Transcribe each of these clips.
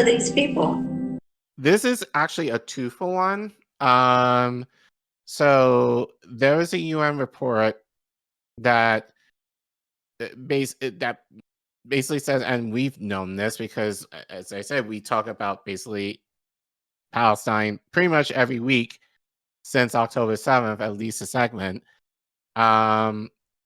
are these people? This is actually a 2-for-1. So there is a UN report that basically says, and we've known this because, as I said, we talk about basically Palestine pretty much every week since October 7th, at least a segment.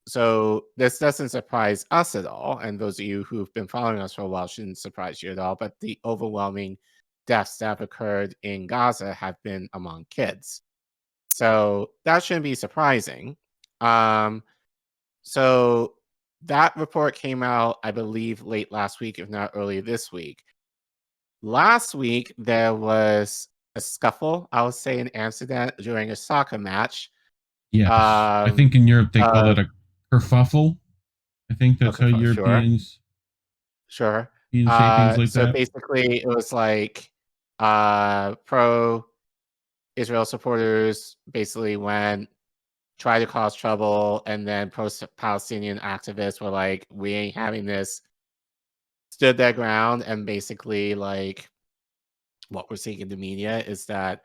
So this doesn't surprise us at all, and those of you who've been following us for a while shouldn't surprise you at all, but the overwhelming deaths that have occurred in Gaza have been among kids. So that shouldn't be surprising. So that report came out, I believe, late last week, if not early this week. Last week, there was a scuffle, I would say, in Amsterdam during a soccer match. Yes. I think in Europe they call that a kerfuffle. I think that's how Europeans sure. say things like so that. Basically, it was like pro-Israel supporters basically tried to cause trouble, and then pro-Palestinian activists were like, we ain't having this, stood their ground, and basically, like, what we're seeing in the media is that,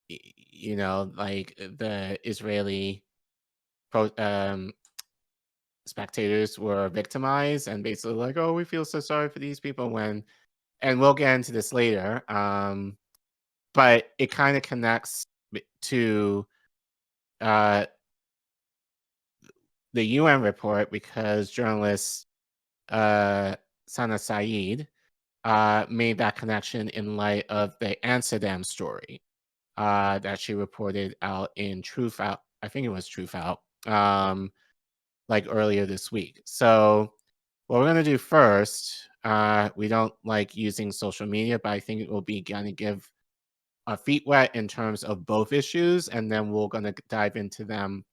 you know, like, the Israeli spectators were victimized and basically like, oh, we feel so sorry for these people, and we'll get into this later, but it kind of connects to the UN report because journalist Sana Saeed made that connection in light of the Amsterdam story that she reported out in Truthout. I think it was Truthout, like earlier this week. So what we're going to do first, we don't like using social media, but I think it will be going to give our feet wet in terms of both issues, and then we're going to dive into them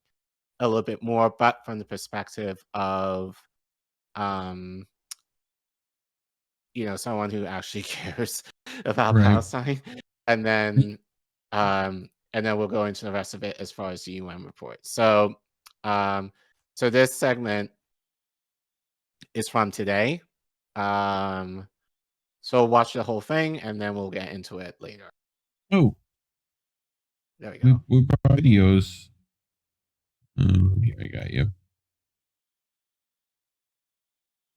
a little bit more, but from the perspective of you know, someone who actually cares about Palestine, and then we'll go into the rest of it as far as the UN report. So so this segment is from today, so we'll watch the whole thing and then we'll get into it later. Oh, there we go. We brought videos. Here, I got you.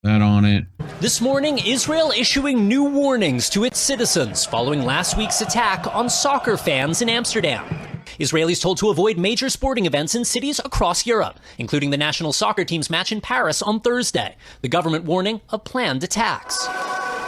That on it. This morning, Israel issuing new warnings to its citizens following last week's attack on soccer fans in Amsterdam. Israelis told to avoid major sporting events in cities across Europe, including the national soccer team's match in Paris on Thursday. The government warning of planned attacks.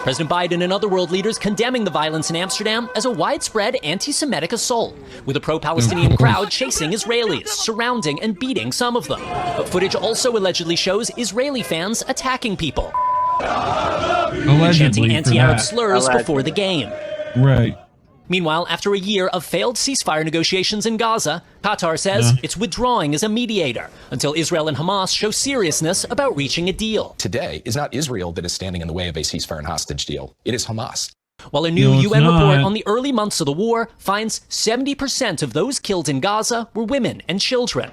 President Biden and other world leaders condemning the violence in Amsterdam as a widespread anti-Semitic assault, with a pro-Palestinian crowd chasing Israelis, surrounding and beating some of them. But footage also allegedly shows Israeli fans attacking people, chanting anti-Arab slurs before the game. Right. Meanwhile, after a year of failed ceasefire negotiations in Gaza, Qatar says it's withdrawing as a mediator until Israel and Hamas show seriousness about reaching a deal. Today is not Israel that is standing in the way of a ceasefire and hostage deal. It is Hamas. While a new UN report on the early months of the war finds 70% of those killed in Gaza were women and children.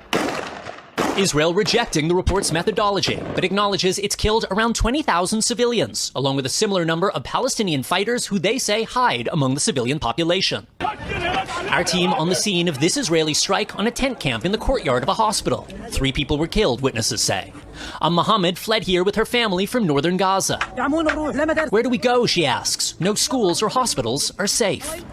Israel rejecting the report's methodology, but acknowledges it's killed around 20,000 civilians, along with a similar number of Palestinian fighters who they say hide among the civilian population. Our team on the scene of this Israeli strike on a tent camp in the courtyard of a hospital. 3 people were killed, witnesses say. Mohammed fled here with her family from northern Gaza. Where do we go, she asks. No schools or hospitals are safe.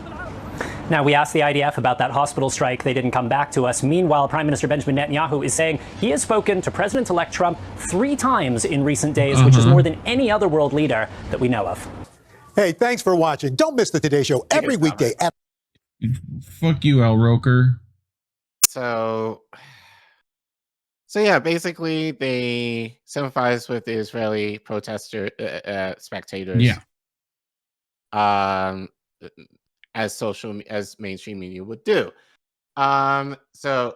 Now, we asked the IDF about that hospital strike. They didn't come back to us. Meanwhile, Prime Minister Benjamin Netanyahu is saying he has spoken to President-elect Trump 3 times in recent days, which is more than any other world leader that we know of. Hey, thanks for watching. Don't miss the Today Show every weekday. Fuck you, Al Roker. So yeah, basically they sympathize with the Israeli protester spectators. Yeah. As mainstream media would do. So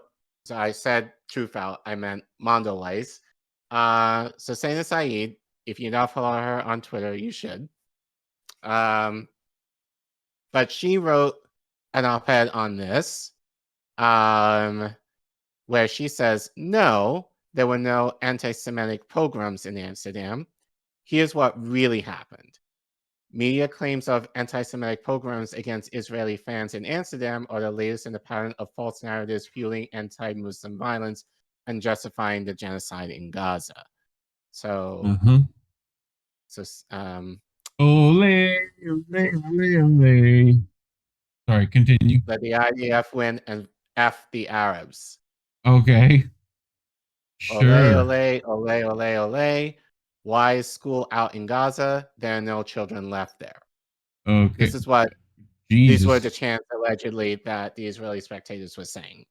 I said Truthout, I meant Mondoweiss. So Sana Saeed, if you don't follow her on Twitter, you should. But she wrote an op-ed on this, where she says, no, there were no anti-Semitic pogroms in Amsterdam. Here's what really happened. Media claims of anti-Semitic pogroms against Israeli fans in Amsterdam are the latest in the pattern of false narratives fueling anti-Muslim violence and justifying the genocide in Gaza. So, ole, ole, ole. Sorry, continue. Let the IDF win and F the Arabs. Okay. Sure. Ole, ole, ole, ole, ole. Why is school out in Gaza? There are no children left there. Okay. This is what these were the chants allegedly that the Israeli spectators were saying.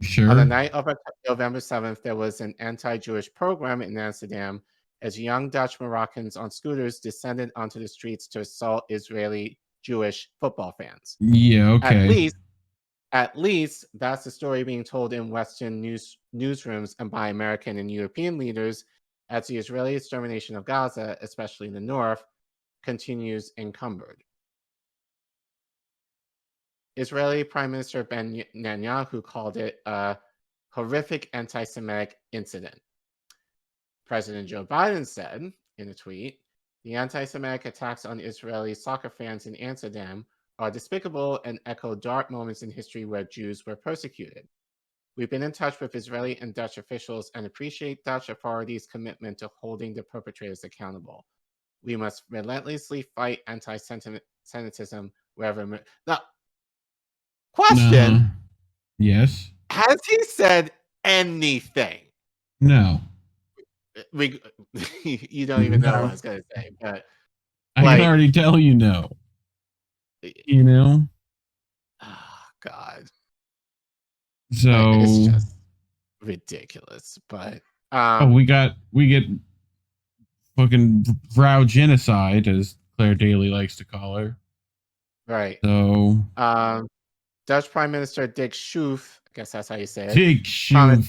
Sure. On the night of November 7th, there was an anti-Jewish pogrom in Amsterdam as young Dutch Moroccans on scooters descended onto the streets to assault Israeli Jewish football fans. Yeah, okay. At least that's the story being told in Western newsrooms and by American and European leaders as the Israeli extermination of Gaza, especially in the north, continues encumbered. Israeli Prime Minister Ben Netanyahu called it a horrific anti-Semitic incident. President Joe Biden said in a tweet, the anti-Semitic attacks on Israeli soccer fans in Amsterdam are despicable and echo dark moments in history where Jews were persecuted. We've been in touch with Israeli and Dutch officials and appreciate Dutch authorities' commitment to holding the perpetrators accountable. We must relentlessly fight anti-Semitism wherever. Now, question. Yes. Has he said anything? No. You don't even know what I was going to say, but I can already tell you no. You know? Oh, God. So it's just ridiculous. But we get fucking Vrow genocide, as Claire Daly likes to call her. Right. So Dutch Prime Minister Dick Schoof, I guess that's how you say it. Dick Schoof.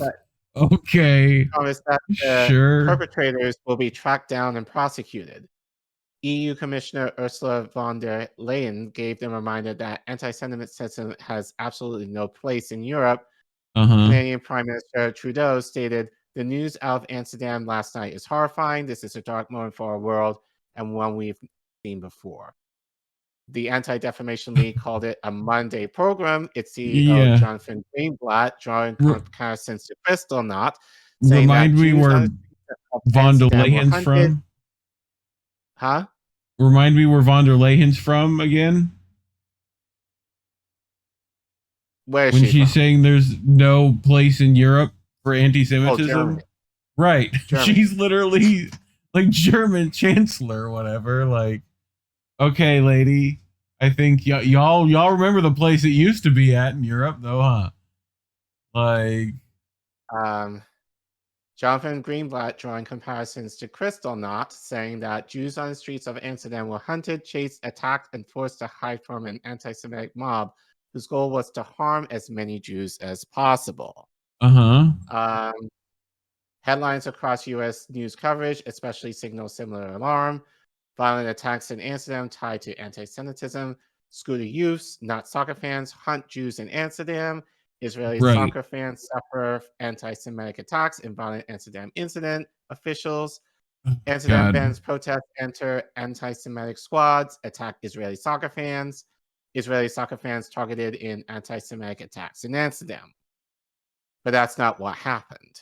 Okay. Promised that the perpetrators will be tracked down and prosecuted. EU Commissioner Ursula von der Leyen gave them a reminder that anti-Semitism has absolutely no place in Europe. Canadian Prime Minister Trudeau stated, the news out of Amsterdam last night is horrifying. This is a dark moment for our world and one we've seen before. The Anti-Defamation League called it a Monday program. Its CEO, Jonathan Greenblatt, drawing comparisons to Kristallnacht, saying remind me where von der Leyen's from? Huh? Remind me where von der Leyen's from again? Where is when she she's from? saying there's no place in Europe for anti-Semitism? Right. Germany. She's literally like German chancellor or whatever. Like, okay, lady. I think y'all remember the place it used to be at in Europe, though, huh? Like, Jonathan Greenblatt drawing comparisons to Kristallnacht, saying that Jews on the streets of Amsterdam were hunted, chased, attacked, and forced to hide from an anti-Semitic mob whose goal was to harm as many Jews as possible. Headlines across U.S. news coverage especially signal similar alarm. Violent attacks in Amsterdam tied to anti-Semitism. Scooter youths, not soccer fans, hunt Jews in Amsterdam. Israeli soccer fans suffer anti-Semitic attacks in violent Amsterdam incident. Officials. Amsterdam fans protest enter anti-Semitic squads, attack Israeli soccer fans. Israeli soccer fans targeted in anti-Semitic attacks in Amsterdam. But that's not what happened.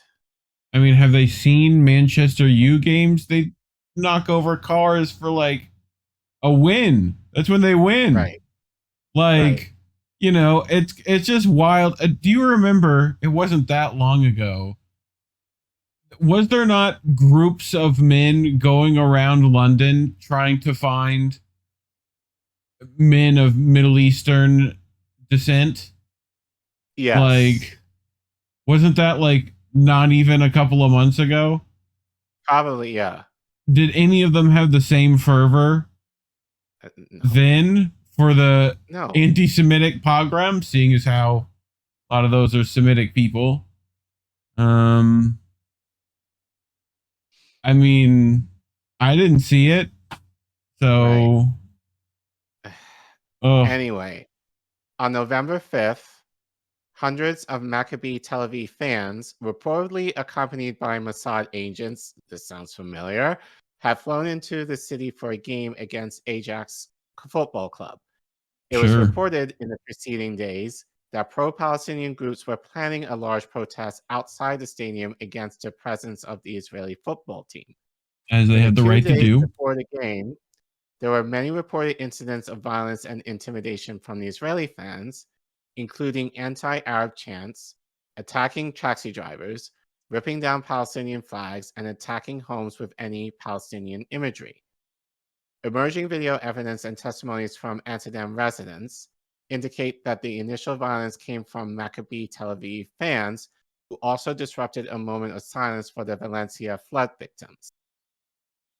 I mean, have they seen Manchester U games? They knock over cars for like a win. That's when they win. Right. Like, you know, it's just wild. Do you remember, it wasn't that long ago, was there not groups of men going around London trying to find men of Middle Eastern descent? Yes. Like, wasn't that like not even a couple of months ago? Probably, yeah. Did any of them have the same fervor then for the anti-Semitic pogrom, seeing as how a lot of those are Semitic people? I mean, I didn't see it. So, anyway, on November 5th, hundreds of Maccabi Tel Aviv fans, reportedly accompanied by Mossad agents, this sounds familiar, had flown into the city for a game against Ajax Football Club. It was reported in the preceding days that pro-Palestinian groups were planning a large protest outside the stadium against the presence of the Israeli football team. As they have the right to do. Before the game, there were many reported incidents of violence and intimidation from the Israeli fans, including anti-Arab chants, attacking taxi drivers, ripping down Palestinian flags, and attacking homes with any Palestinian imagery. Emerging video evidence and testimonies from Amsterdam residents indicate that the initial violence came from Maccabi Tel Aviv fans who also disrupted a moment of silence for the Valencia flood victims.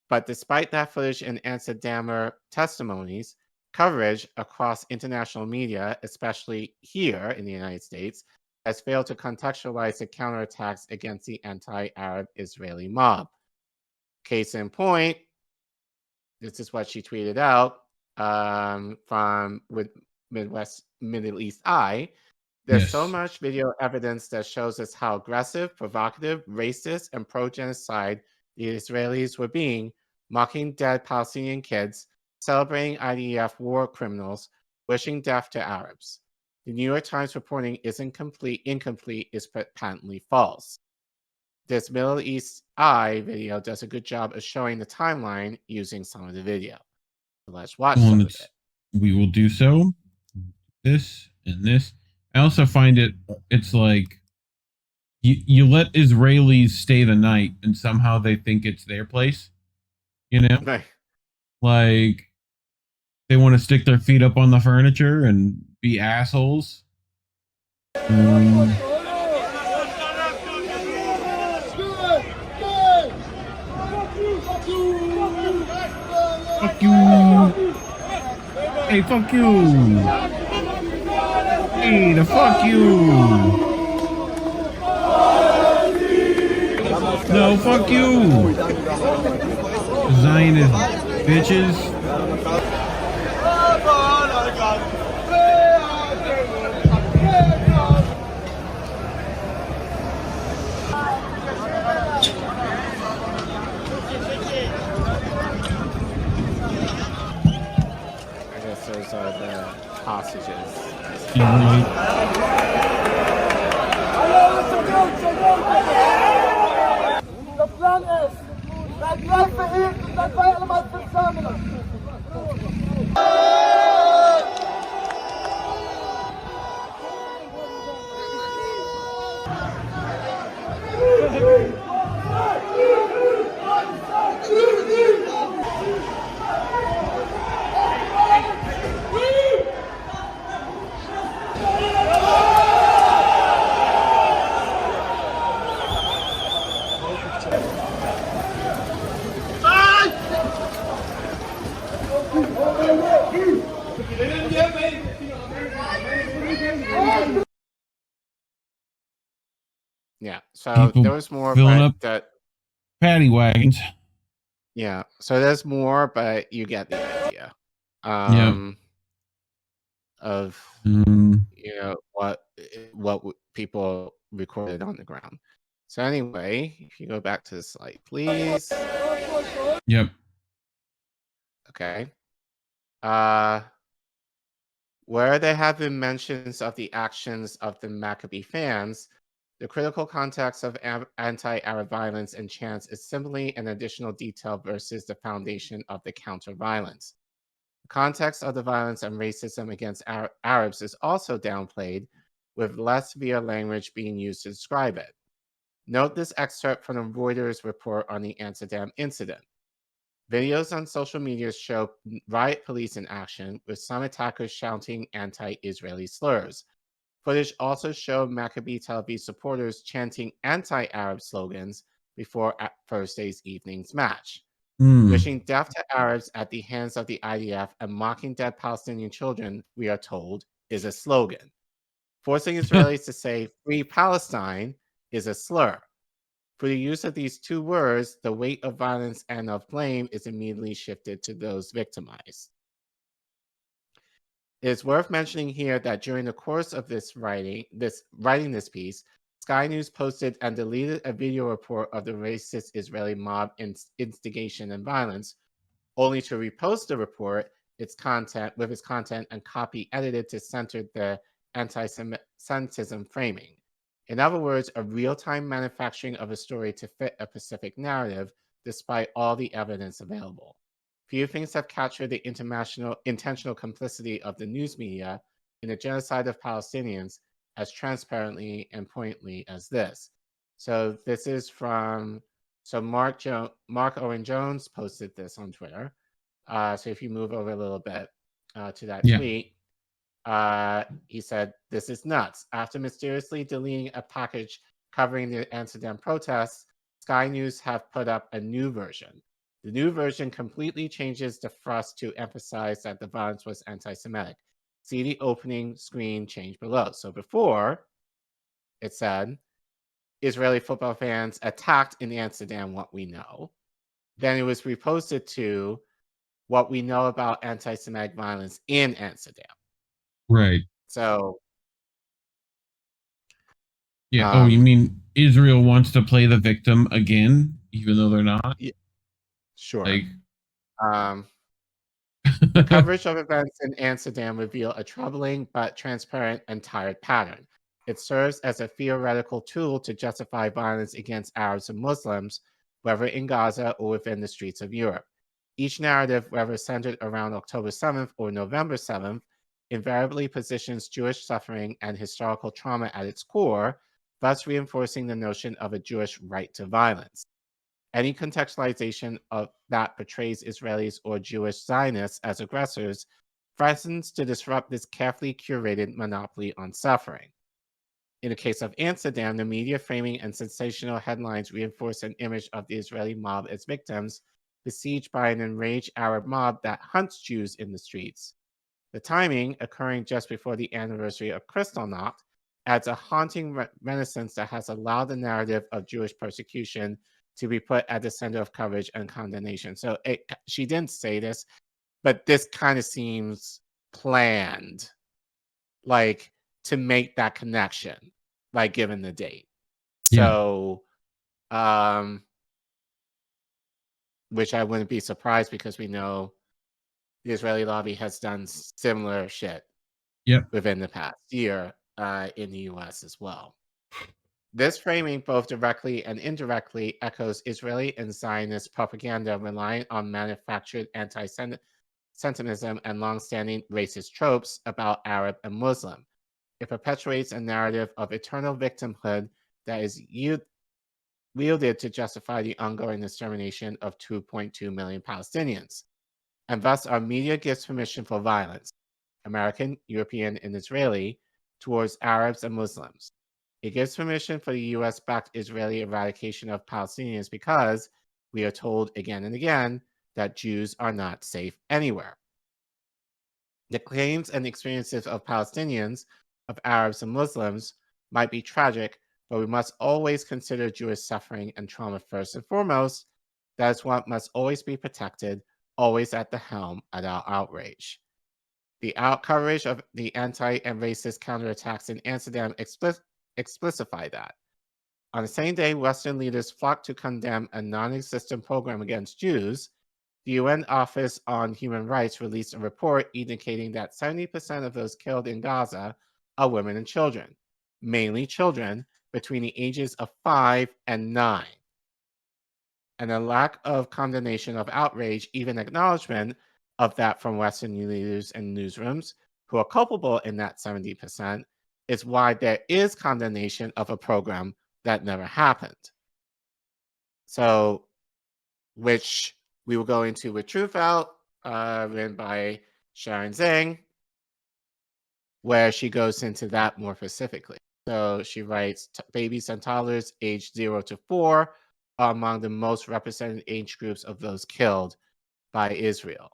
But despite that footage and Amsterdamer testimonies, coverage across international media, especially here in the United States, has failed to contextualize the counterattacks against the anti-Arab Israeli mob. Case in point, this is what she tweeted out from with Middle East Eye. There's so much video evidence that shows us how aggressive, provocative, racist, and pro-genocide the Israelis were being, mocking dead Palestinian kids, celebrating IDF war criminals, wishing death to Arabs. The New York Times reporting is incomplete, is patently false. This Middle East Eye video does a good job of showing the timeline using some of the video. So let's watch some of it. We will do so. This and this. I also find it's like you let Israelis stay the night and somehow they think it's their place. You know? Right. Like they want to stick their feet up on the furniture and be assholes. Fuck you. Hey, fuck you. Hey, the fuck you. No, fuck you. Zionist bitches. I guess those are the hostages. The plan is dat blijven hier, dat wij allemaal verzamelen. Yeah, so there was more, filling but up that paddy wagons. yeah, so there's more, but you get the idea. Of you know what people recorded on the ground. So anyway, if you go back to the slide, please. Yep. Okay. Where there have been mentions of the actions of the Maccabi fans, the critical context of anti-Arab violence and chants is simply an additional detail versus the foundation of the counter-violence. The context of the violence and racism against Arabs is also downplayed, with less severe language being used to describe it. Note this excerpt from the Reuters report on the Amsterdam incident. Videos on social media show riot police in action, with some attackers shouting anti-Israeli slurs. Footage also showed Maccabi Tel Aviv supporters chanting anti-Arab slogans before Thursday's evening's match. Wishing death to Arabs at the hands of the IDF and mocking dead Palestinian children, we are told, is a slogan. Forcing Israelis to say "Free Palestine" is a slur. For the use of these two words, the weight of violence and of blame is immediately shifted to those victimized. It is worth mentioning here that during the course of writing this piece, Sky News posted and deleted a video report of the racist Israeli mob instigation and violence, only to repost the report, its content and copy edited to center the anti-Semitism framing. In other words, a real-time manufacturing of a story to fit a specific narrative, despite all the evidence available. Few things have captured the intentional complicity of the news media in the genocide of Palestinians as transparently and pointedly as this. So this is from, Mark Owen Jones posted this on Twitter. So if you move over a little bit to that tweet, he said, "This is nuts. After mysteriously deleting a package covering the Amsterdam protests, Sky News have put up a new version. The new version completely changes the thrust to emphasize that the violence was anti-Semitic. See the opening screen change below." So before, it said, Israeli football fans attacked in Amsterdam, what we know. Then it was reposted to what we know about anti-Semitic violence in Amsterdam. Right. So, yeah. You mean Israel wants to play the victim again, even though they're not? Yeah, sure. Like, the coverage of events in Amsterdam reveal a troubling but transparent and tired pattern. It serves as a theoretical tool to justify violence against Arabs and Muslims, whether in Gaza or within the streets of Europe. Each narrative, whether centered around October 7th or November 7th, invariably positions Jewish suffering and historical trauma at its core, thus reinforcing the notion of a Jewish right to violence. Any contextualization of that portrays Israelis or Jewish Zionists as aggressors threatens to disrupt this carefully curated monopoly on suffering. In the case of Amsterdam, the media framing and sensational headlines reinforce an image of the Israeli mob as victims, besieged by an enraged Arab mob that hunts Jews in the streets. The timing, occurring just before the anniversary of Kristallnacht, adds a haunting renaissance that has allowed the narrative of Jewish persecution to be put at the center of coverage and condemnation. So she didn't say this, but this kind of seems planned, like to make that connection, like given the date. So, which I wouldn't be surprised because we know the Israeli lobby has done similar shit within the past year in the US as well. This framing, both directly and indirectly, echoes Israeli and Zionist propaganda relying on manufactured anti-Semitism and long-standing racist tropes about Arab and Muslim. It perpetuates a narrative of eternal victimhood that is wielded to justify the ongoing extermination of 2.2 million Palestinians. And thus our media gives permission for violence, American, European, and Israeli, towards Arabs and Muslims. It gives permission for the US-backed Israeli eradication of Palestinians because we are told again and again that Jews are not safe anywhere. The claims and experiences of Palestinians, of Arabs and Muslims might be tragic, but we must always consider Jewish suffering and trauma first and foremost. That is what must always be protected, always at the helm at our outrage. The coverage of the anti and racist counterattacks in Amsterdam explicify that. On the same day, Western leaders flocked to condemn a non-existent pogrom against Jews, the UN Office on Human Rights released a report indicating that 70% of those killed in Gaza are women and children, mainly children between the ages of 5 and 9. And a lack of condemnation of outrage, even acknowledgement of that from Western leaders and newsrooms who are culpable in that 70%, is why there is condemnation of a program that never happened. So, which we will go into with Truthout, written by Sharon Zhang, where she goes into that more specifically. So she writes, babies and toddlers aged 0 to 4 are among the most represented age groups of those killed by Israel.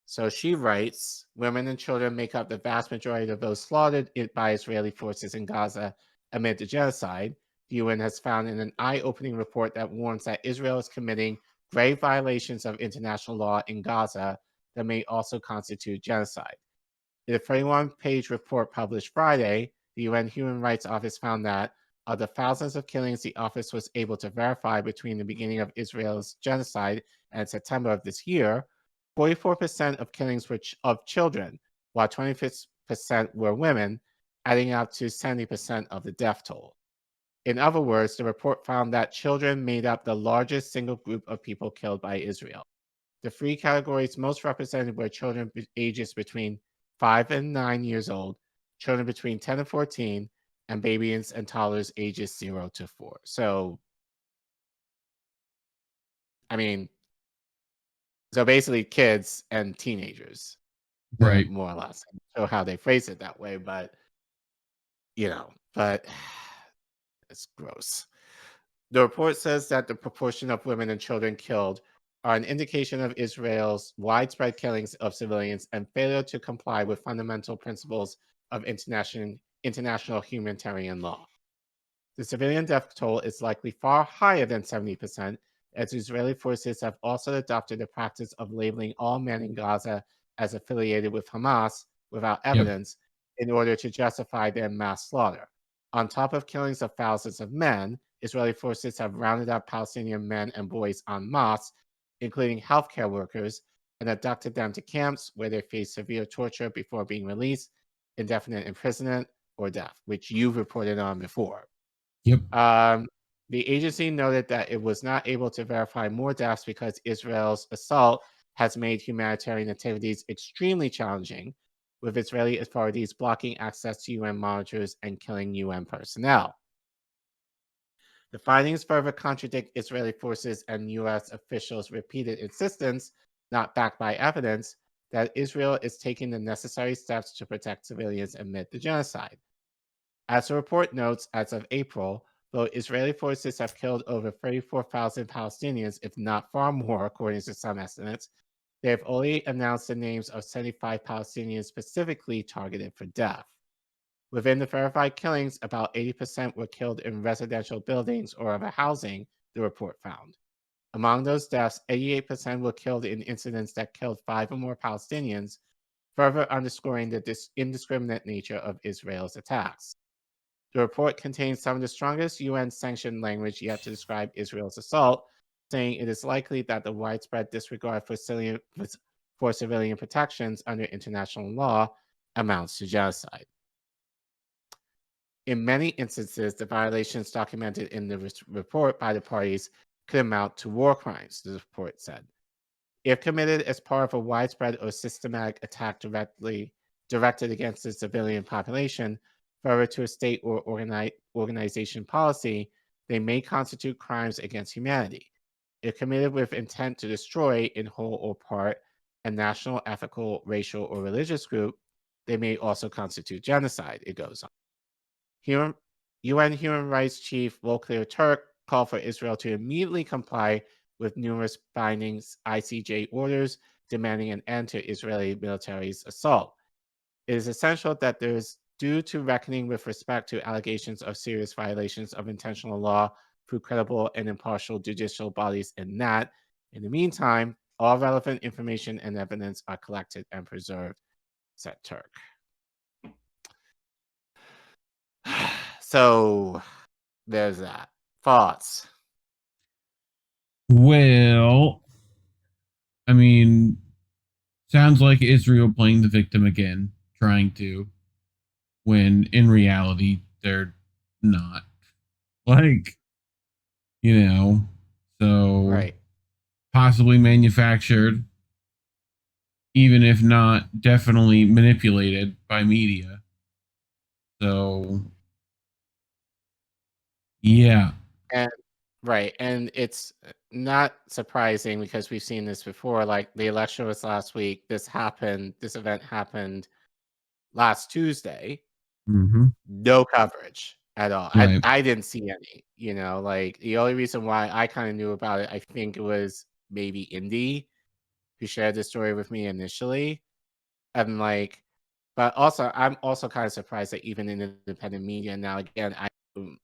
So she writes, women and children make up the vast majority of those slaughtered by Israeli forces in Gaza amid the genocide. The UN has found in an eye-opening report that warns that Israel is committing grave violations of international law in Gaza that may also constitute genocide. In a 31-page report published Friday, the UN Human Rights Office found that of the thousands of killings the office was able to verify between the beginning of Israel's genocide and September of this year, 44% of killings were of children, while 26% were women, adding up to 70% of the death toll. In other words, the report found that children made up the largest single group of people killed by Israel. The three categories most represented were children ages between 5 and 9 years old, children between 10 and 14, and babies and toddlers ages 0 to 4. So, I mean, so basically kids and teenagers, Right. more or less. I don't know how they phrase it that way, but, but it's gross. The report says that the proportion of women and children killed are an indication of Israel's widespread killings of civilians and failure to comply with fundamental principles of international humanitarian law. The civilian death toll is likely far higher than 70%, as Israeli forces have also adopted the practice of labeling all men in Gaza as affiliated with Hamas without evidence in order to justify their mass slaughter. On top of killings of thousands of men, Israeli forces have rounded up Palestinian men and boys en masse, including healthcare workers, and abducted them to camps where they face severe torture before being released, indefinite imprisonment, or death, which you've reported on before. Yep. The agency noted that it was not able to verify more deaths because Israel's assault has made humanitarian activities extremely challenging, with Israeli authorities blocking access to UN monitors and killing UN personnel. The findings further contradict Israeli forces and U.S. officials' repeated insistence, not backed by evidence, that Israel is taking the necessary steps to protect civilians amid the genocide. As the report notes, as of April, though Israeli forces have killed over 34,000 Palestinians, if not far more, according to some estimates, they have only announced the names of 75 Palestinians specifically targeted for death. Within the verified killings, about 80% were killed in residential buildings or other housing, the report found. Among those deaths, 88% were killed in incidents that killed 5 or more Palestinians, further underscoring the indiscriminate nature of Israel's attacks. The report contains some of the strongest UN-sanctioned language yet to describe Israel's assault, saying it is likely that the widespread disregard for civilian protections under international law amounts to genocide. In many instances, the violations documented in the report by the parties could amount to war crimes, the report said. If committed as part of a widespread or systematic attack directed against the civilian population, further to a state or organization policy, they may constitute crimes against humanity. If committed with intent to destroy, in whole or part, a national, ethical, racial, or religious group, they may also constitute genocide, it goes on. UN Human Rights Chief Volker Turk called for Israel to immediately comply with numerous binding ICJ orders demanding an end to Israeli military's assault. It is essential that there is due to reckoning with respect to allegations of serious violations of international law through credible and impartial judicial bodies, and that, in the meantime, all relevant information and evidence are collected and preserved, said Turk. So there's that. Thoughts? Well, I mean, sounds like Israel playing the victim again, trying to, when in reality, they're not. Like, so Right. possibly manufactured, even if not definitely manipulated by media. So, yeah. And right. And it's not surprising because we've seen this before. Like the election was last week. This event happened last Tuesday. Mm-hmm. No coverage at all. Right. I didn't see any, like the only reason why I kind of knew about it, I think it was maybe Indy who shared the story with me initially. And but also I'm also kind of surprised that even in independent media now, again,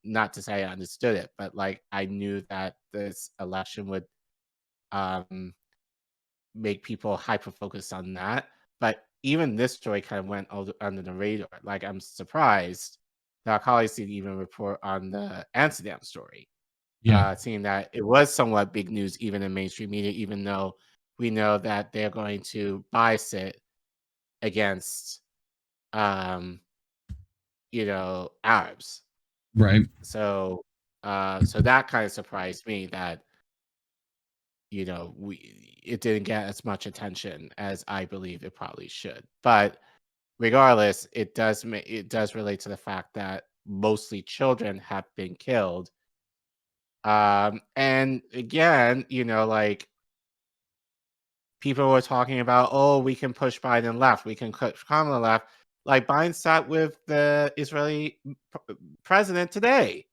not to say I understood it, but I knew that this election would make people hyper focused on that. But even this story kind of went under the radar. I'm surprised that our colleagues didn't even report on the Amsterdam story. Yeah. Seeing that it was somewhat big news even in mainstream media, even though we know that they're going to bias it against, Arabs. Right. So, so that kind of surprised me that, it didn't get as much attention as I believe it probably should. But regardless, it does relate to the fact that mostly children have been killed. And again, like people were talking about, oh, we can push Biden left, we can push Kamala left. Like Biden sat with the Israeli president today,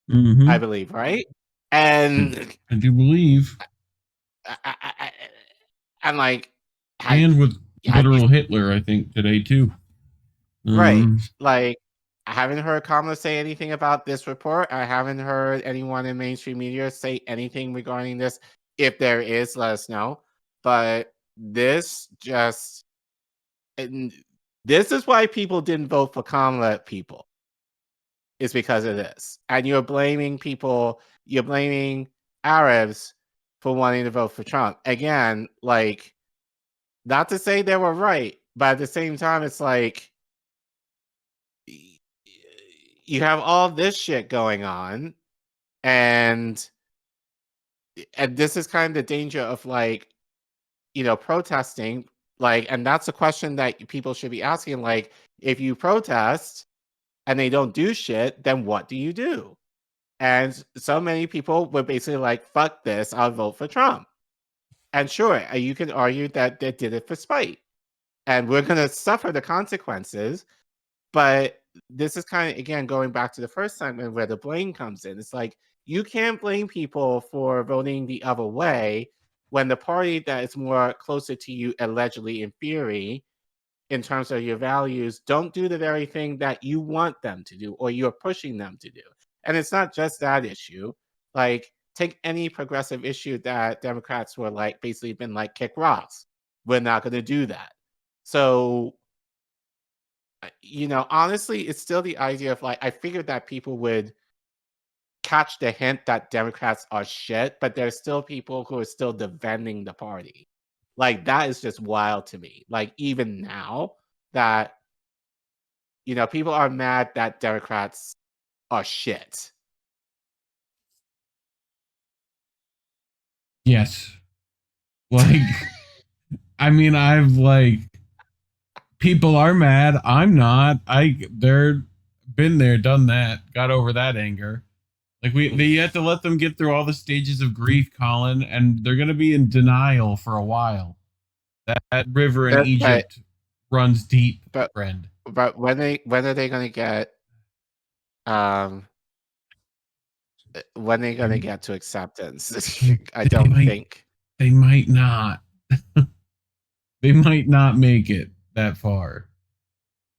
I believe, right? And I do believe. I'm like, And with literal Hitler, I think, today too. Right. Like, I haven't heard Kamala say anything about this report. I haven't heard anyone in mainstream media say anything regarding this. If there is, let us know. But this is why people didn't vote for Kamala, people. It's because of this. And you're blaming Arabs for wanting to vote for Trump. Again, like, not to say they were right, but at the same time, it's like, you have all this shit going on, and this is kind of the danger of, like, protesting, like, and that's a question that people should be asking, like, if you protest and they don't do shit, then what do you do? And so many people were basically like, fuck this, I'll vote for Trump. And sure, you can argue that they did it for spite, and we're going to suffer the consequences. But this is kind of, again, going back to the first segment where the blame comes in. It's like, you can't blame people for voting the other way when the party that is more closer to you, allegedly in theory, in terms of your values, don't do the very thing that you want them to do or you're pushing them to do. And it's not just that issue. Like, take any progressive issue that Democrats were like, basically been like, kick rocks. We're not going to do that. So, honestly, it's still the idea of, like, I figured that people would catch the hint that Democrats are shit, but there's still people who are still defending the party. Like, that is just wild to me. Like, even now that, people are mad that Democrats are shit. Yes. Like, I mean, people are mad. I'm not. They're been there, done that, got over that anger. Like, they have to let them get through all the stages of grief, Collin, and they're gonna be in denial for a while. That river in Egypt runs deep, friend. But when are they gonna get when are they gonna get to acceptance? I don't think they might not. They might not make it that far.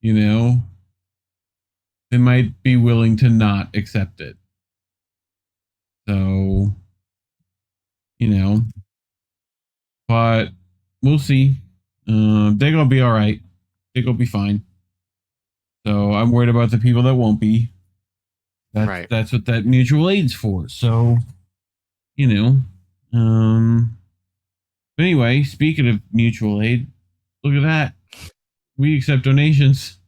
They might be willing to not accept it. So, but we'll see. They're gonna be all right. They're gonna be fine. So I'm worried about the people that won't be. That's what that mutual aid's for. So, But anyway, speaking of mutual aid, look at that. We accept donations.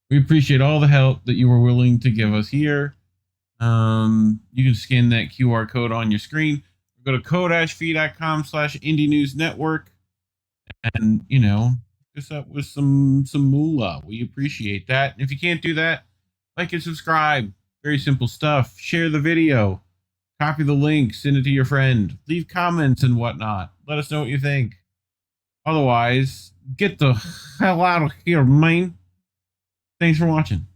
We appreciate all the help that you were willing to give us here. You can scan that QR code on your screen. Go to ko-fi.com/indienewsnetwork and, just up with some moolah. We appreciate that. And if you can't do that, like and subscribe. Very simple stuff. Share the video. Copy the link. Send it to your friend. Leave comments and whatnot. Let us know what you think. Otherwise, get the hell out of here, man. Thanks for watching.